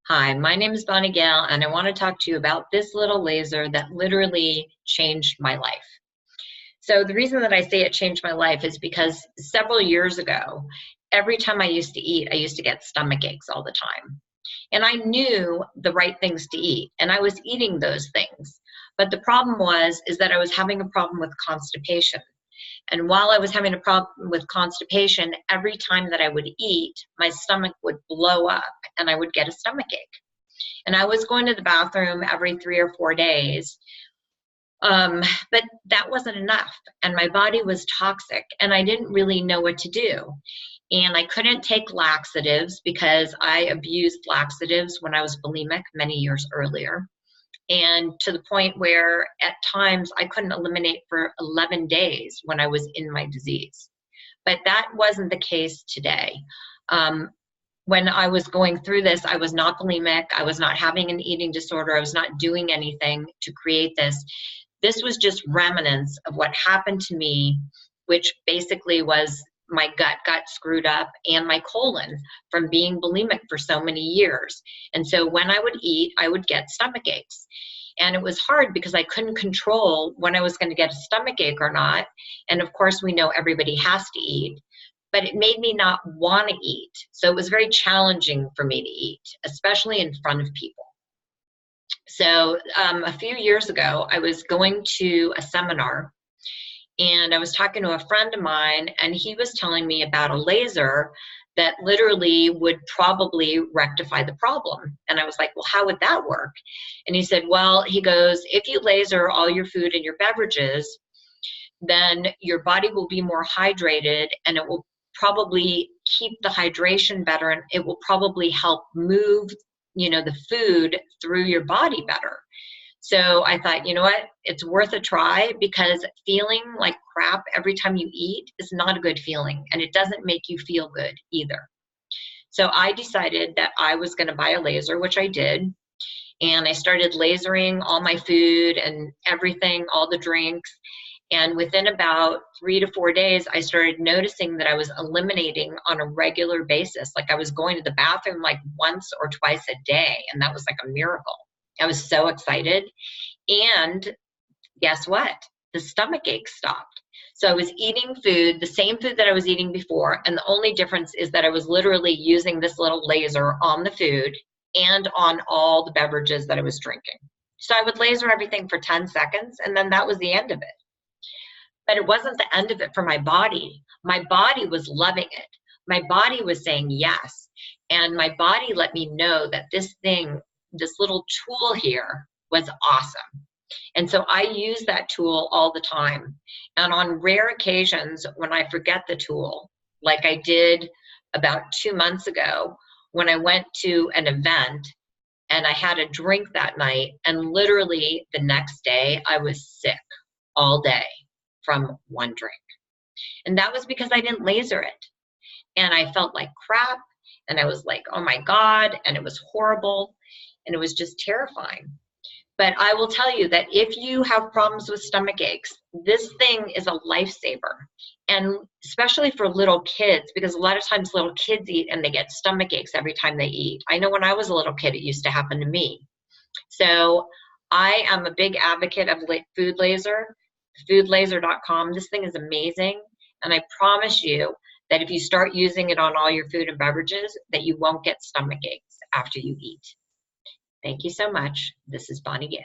Hi, my name is Bonnie Gale, and I want to talk to you about this little laser that literally changed my life. So the reason that I say it changed my life is because several years ago, every time I used to eat, I used to get stomach aches all the time. And I knew the right things to eat, and I was eating those things. But the problem is that I was having a problem with constipation. And while I was having a problem with constipation, every time that I would eat, my stomach would blow up and I would get a stomach ache. And I was going to the bathroom every 3 or 4 days. But that wasn't enough. And my body was toxic and I didn't really know what to do. And I couldn't take laxatives because I abused laxatives when I was bulimic many years earlier. And to the point where at times I couldn't eliminate for 11 days when I was in my disease. But that wasn't the case today. When I was going through this, I was not bulimic. I was not having an eating disorder. I was not doing anything to create this. This was just remnants of what happened to me, which basically was my gut got screwed up and my colon from being bulimic for so many years. And so when I would eat, I would get stomach aches. And it was hard because I couldn't control when I was going to get a stomach ache or not. And of course, we know everybody has to eat, but it made me not want to eat. So it was very challenging for me to eat, especially in front of people. So a few years ago, I was going to a seminar and I was talking to a friend of mine and he was telling me about a laser that literally would probably rectify the problem. And I was like, well, how would that work? And he said, well, he goes, if you laser all your food and your beverages, then your body will be more hydrated and it will probably keep the hydration better and it will probably help move, the food through your body better. So I thought, you know what, it's worth a try because feeling like crap every time you eat is not a good feeling and it doesn't make you feel good either. So I decided that I was going to buy a laser, which I did. And I started lasering all my food and everything, all the drinks. And within about 3 to 4 days, I started noticing that I was eliminating on a regular basis. Like I was going to the bathroom like once or twice a day. And that was like a miracle. I was so excited. And guess what? The stomach ache stopped. So I was eating food, the same food that I was eating before. And the only difference is that I was literally using this little laser on the food and on all the beverages that I was drinking. So I would laser everything for 10 seconds and then that was the end of it. But it wasn't the end of it for my body. My body was loving it. My body was saying yes. And my body let me know that this little tool here was awesome. And so I use that tool all the time. And on rare occasions when I forget the tool, like I did about 2 months ago when I went to an event and I had a drink that night and literally the next day I was sick all day from one drink. And that was because I didn't laser it. And I felt like crap and I was like, oh my God, and it was horrible. And it was just terrifying. But I will tell you that if you have problems with stomach aches, this thing is a lifesaver. And especially for little kids, because a lot of times little kids eat and they get stomach aches every time they eat. I know when I was a little kid, it used to happen to me. So I am a big advocate of food laser, foodlaser.com. This thing is amazing. And I promise you that if you start using it on all your food and beverages, that you won't get stomach aches after you eat. Thank you so much. This is Bonnie Gale.